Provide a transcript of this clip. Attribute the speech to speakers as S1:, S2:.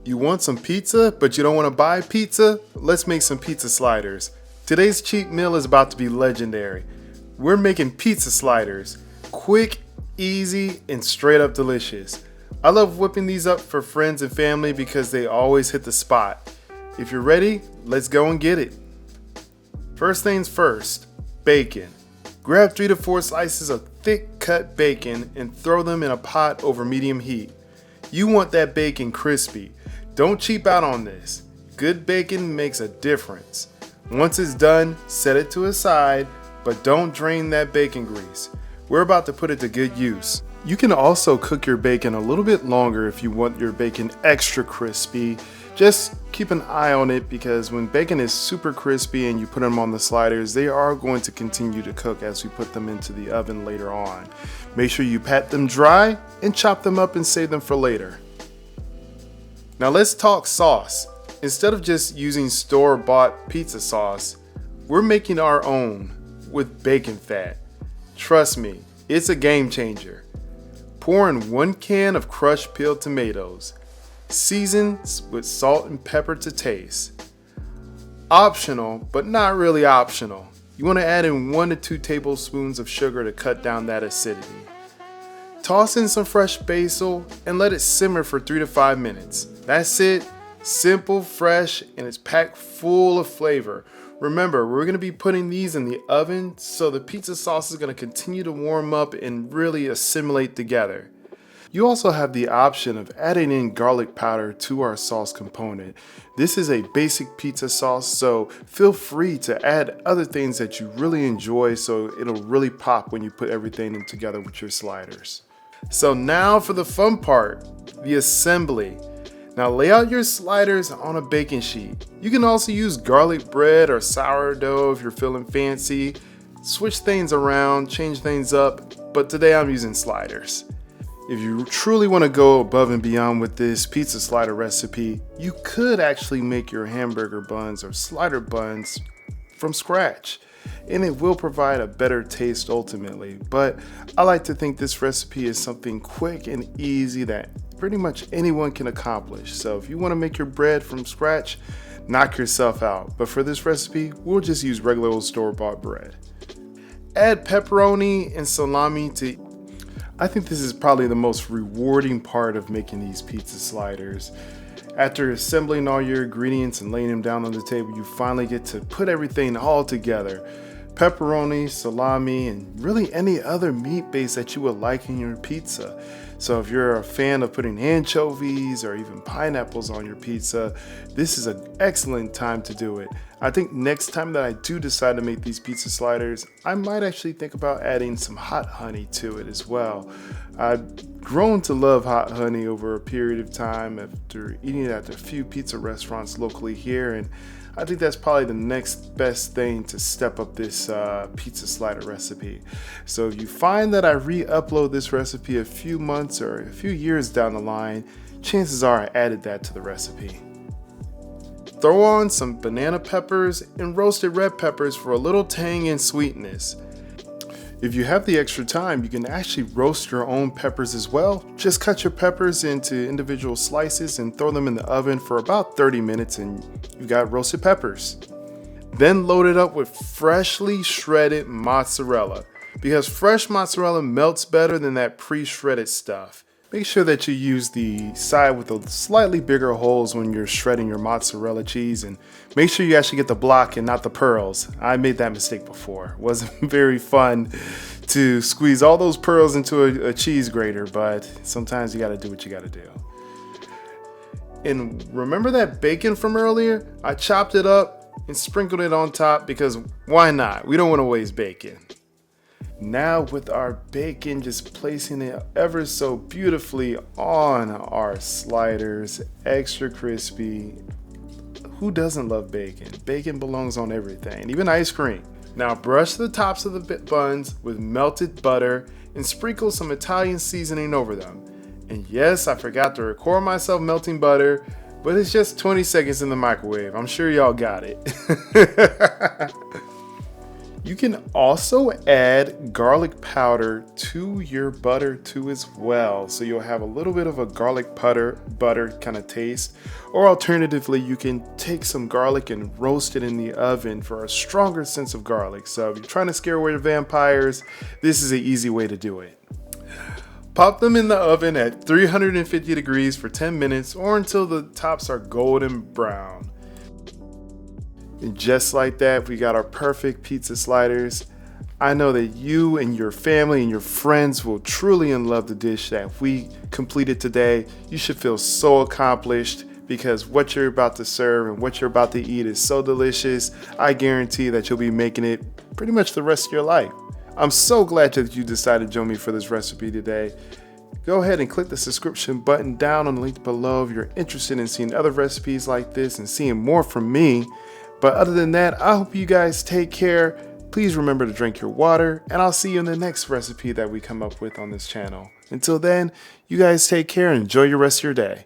S1: You want some pizza, but you don't want to buy pizza? Let's make some pizza sliders. Today's cheat meal is about to be legendary. We're making pizza sliders. Quick, easy, and straight up delicious. I love whipping these up for friends and family because they always hit the spot. If you're ready, let's go and get it. First things first, bacon. Grab 3 to 4 slices of thick cut bacon and throw them in a pot over medium heat. You want that bacon crispy. Don't cheap out on this. Good bacon makes a difference. Once it's done, set it to a side, but don't drain that bacon grease. We're about to put it to good use. You can also cook your bacon a little bit longer if you want your bacon extra crispy. Just keep an eye on it because when bacon is super crispy and you put them on the sliders, they are going to continue to cook as we put them into the oven later on. Make sure you pat them dry and chop them up and save them for later. Now let's talk sauce. Instead of just using store-bought pizza sauce, we're making our own with bacon fat. Trust me, it's a game changer. Pour in 1 can of crushed peeled tomatoes. Season with salt and pepper to taste. Optional, but not really optional. You want to add in 1 to 2 tablespoons of sugar to cut down that acidity. Toss in some fresh basil and let it simmer for 3 to 5 minutes. That's it. Simple, fresh, and it's packed full of flavor. Remember, we're going to be putting these in the oven, so the pizza sauce is going to continue to warm up and really assimilate together. You also have the option of adding in garlic powder to our sauce component. This is a basic pizza sauce, so feel free to add other things that you really enjoy so it'll really pop when you put everything in together with your sliders. So now for the fun part, the assembly. Now lay out your sliders on a baking sheet. You can also use garlic bread or sourdough if you're feeling fancy. Switch things around, change things up, but today I'm using sliders. If you truly want to go above and beyond with this pizza slider recipe, you could actually make your hamburger buns or slider buns from scratch, and it will provide a better taste ultimately. But I like to think this recipe is something quick and easy that pretty much anyone can accomplish. So if you want to make your bread from scratch, knock yourself out. But for this recipe, we'll just use regular old store-bought bread. Add pepperoni and salami to. I think this is probably the most rewarding part of making these pizza sliders. After assembling all your ingredients and laying them down on the table, you finally get to put everything all together. Pepperoni, salami, and really any other meat base that you would like in your pizza. So if you're a fan of putting anchovies or even pineapples on your pizza, this is an excellent time to do it. I think next time that I do decide to make these pizza sliders, I might actually think about adding some hot honey to it as well. I've grown to love hot honey over a period of time after eating it at a few pizza restaurants locally here, and I think that's probably the next best thing to step up this pizza slider recipe. So if you find that I re-upload this recipe a few months or a few years down the line, chances are I added that to the recipe. Throw on some banana peppers and roasted red peppers for a little tang and sweetness. If you have the extra time, you can actually roast your own peppers as well. Just cut your peppers into individual slices and throw them in the oven for about 30 minutes and you've got roasted peppers. Then load it up with freshly shredded mozzarella because fresh mozzarella melts better than that pre-shredded stuff. Make sure that you use the side with the slightly bigger holes when you're shredding your mozzarella cheese, and make sure you actually get the block and not the pearls. I made that mistake before. It wasn't very fun to squeeze all those pearls into a cheese grater, but sometimes you gotta do what you gotta do. And remember that bacon from earlier? I chopped it up and sprinkled it on top because why not? We don't want to waste bacon. Now with our bacon, just placing it ever so beautifully on our sliders, extra crispy. Who doesn't love bacon? Bacon belongs on everything, even ice cream. Now brush the tops of the buns with melted butter and sprinkle some Italian seasoning over them. And yes, I forgot to record myself melting butter, but it's just 20 seconds in the microwave. I'm sure y'all got it. You can also add garlic powder to your butter too as well. So you'll have a little bit of a garlic butter kind of taste. Or alternatively, you can take some garlic and roast it in the oven for a stronger sense of garlic. So if you're trying to scare away the vampires, this is an easy way to do it. Pop them in the oven at 350 degrees for 10 minutes or until the tops are golden brown. And just like that, we got our perfect pizza sliders. I know that you and your family and your friends will truly love the dish that we completed today. You should feel so accomplished because what you're about to serve and what you're about to eat is so delicious. I guarantee that you'll be making it pretty much the rest of your life. I'm so glad that you decided to join me for this recipe today. Go ahead and click the subscription button down on the link below if you're interested in seeing other recipes like this and seeing more from me. But other than that, I hope you guys take care. Please remember to drink your water, and I'll see you in the next recipe that we come up with on this channel. Until then, you guys take care and enjoy your rest of your day.